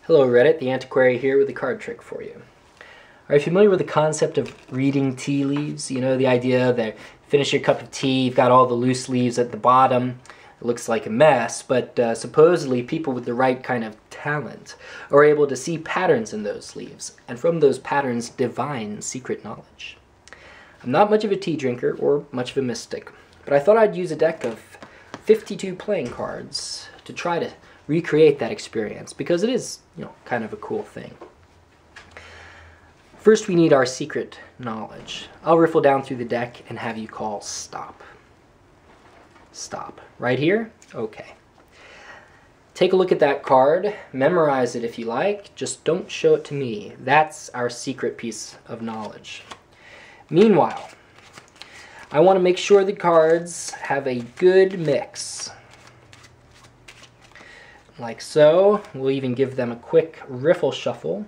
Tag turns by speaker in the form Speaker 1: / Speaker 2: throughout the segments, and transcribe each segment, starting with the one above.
Speaker 1: Hello Reddit, the Antiquary here with a card trick for you. Are you familiar with the concept of reading tea leaves? You know, the idea that finish your cup of tea, you've got all the loose leaves at the bottom, it looks like a mess, but supposedly people with the right kind of talent are able to see patterns in those leaves, and from those patterns divine secret knowledge. I'm not much of a tea drinker or much of a mystic, but I thought I'd use a deck of 52 playing cards to try to recreate that experience, because it is, kind of a cool thing. First, we need our secret knowledge. I'll riffle down through the deck and have you call stop. Stop. Right here? Okay. Take a look at that card, memorize it if you like, just don't show it to me. That's our secret piece of knowledge. Meanwhile, I want to make sure the cards have a good mix. Like so. We'll even give them a quick riffle shuffle.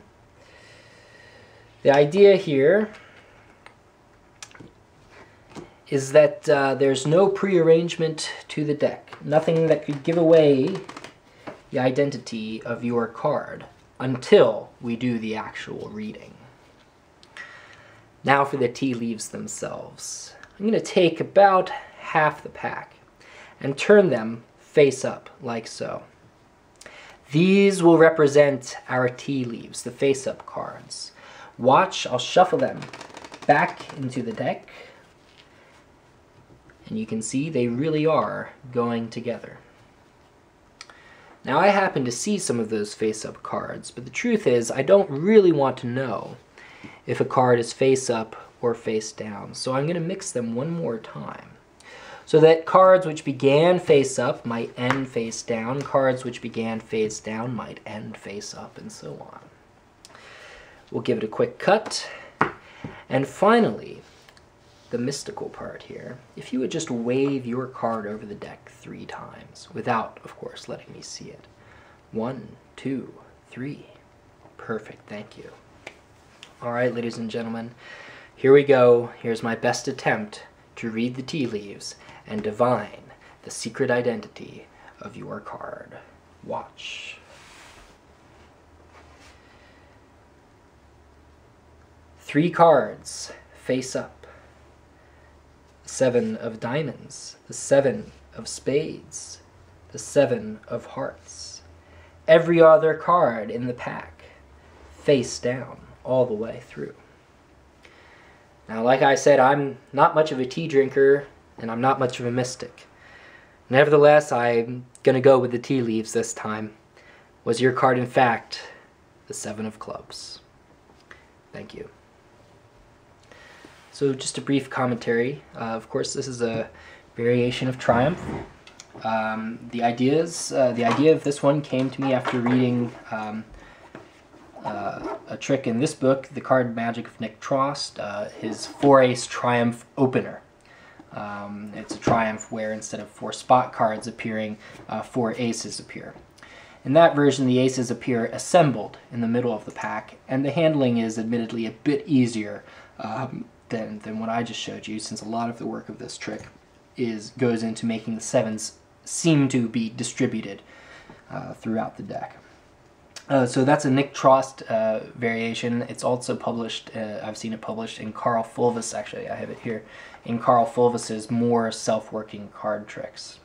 Speaker 1: The idea here is that there's no prearrangement to the deck. Nothing that could give away the identity of your card until we do the actual reading. Now for the tea leaves themselves. I'm going to take about half the pack and turn them face up like so. These will represent our tea leaves, the face-up cards. Watch, I'll shuffle them back into the deck, and you can see they really are going together. Now I happen to see some of those face-up cards, but the truth is I don't really want to know if a card is face-up or face-down, so I'm going to mix them one more time. So that cards which began face up might end face down, cards which began face down might end face up, and so on. We'll give it a quick cut. And finally, the mystical part here. If you would just wave your card over the deck 3 times, without, of course, letting me see it. 1, 2, 3. Perfect, thank you. All right, ladies and gentlemen, here we go. Here's my best attempt to read the tea leaves and divine the secret identity of your card. Watch. Three cards face up. The 7 of diamonds, the 7 of spades, the 7 of hearts. Every other card in the pack face down all the way through. Now, like I said, I'm not much of a tea drinker, and I'm not much of a mystic. Nevertheless, I'm going to go with the tea leaves this time. Was your card, in fact, the 7 of clubs? Thank you. So, just a brief commentary. Of course, this is a variation of Triumph. The idea of this one came to me after reading a trick in this book, The Card Magic of Nick Trost, his 4-ace Triumph opener. It's a Triumph where instead of 4 spot cards appearing, 4 aces appear. In that version, the aces appear assembled in the middle of the pack, and the handling is admittedly a bit easier than what I just showed you, since a lot of the work of this trick goes into making the 7s seem to be distributed throughout the deck. So that's a Nick Trost variation. It's also published, I've seen it published in Karl Fulves, actually I have it here, in Karl Fulves' more self-working card tricks.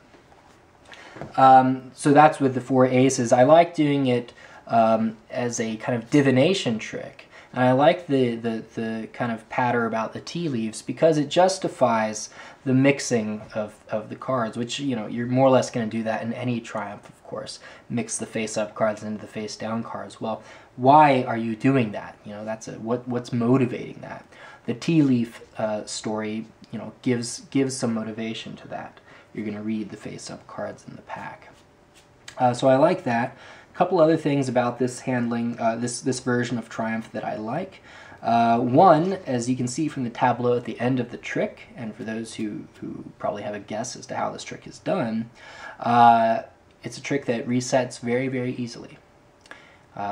Speaker 1: So that's with the 4 aces. I like doing it as a kind of divination trick. And I like the kind of patter about the tea leaves because it justifies the mixing of the cards, which, you're more or less going to do that in any Triumph, of course. Mix the face-up cards into the face-down cards. Well, why are you doing that? That's what's motivating that. The tea leaf story, gives some motivation to that. You're going to read the face-up cards in the pack. So I like that. A couple other things about this handling, this version of Triumph that I like. One, as you can see from the tableau at the end of the trick, and for those who probably have a guess as to how this trick is done, it's a trick that resets very, very easily.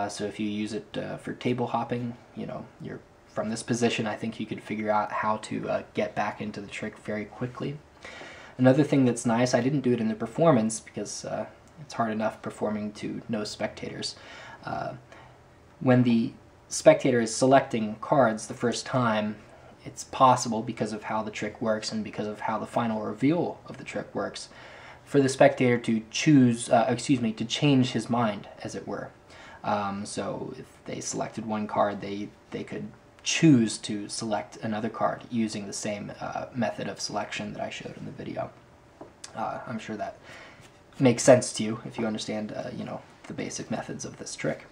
Speaker 1: So if you use it for table hopping, you're from this position, I think you could figure out how to get back into the trick very quickly. Another thing that's nice, I didn't do it in the performance because it's hard enough performing to no spectators. when the spectator is selecting cards the first time, it's possible, because of how the trick works and because of how the final reveal of the trick works, for the spectator to choose, to change his mind, as it were. So if they selected one card, they could choose to select another card using the same method of selection that I showed in the video. I'm sure that makes sense to you if you understand, the basic methods of this trick.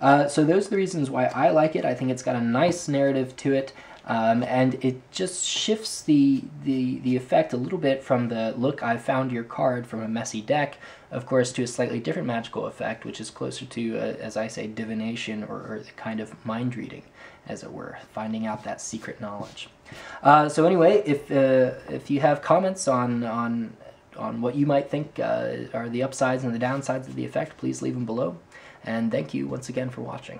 Speaker 1: So those are the reasons why I like it. I think it's got a nice narrative to it, and it just shifts the effect a little bit from the look, I found your card from a messy deck, of course, to a slightly different magical effect, which is closer to, as I say, divination, or the kind of mind reading, as it were, finding out that secret knowledge. So anyway, if you have comments on what you might think are the upsides and the downsides of the effect, please leave them below. And thank you once again for watching.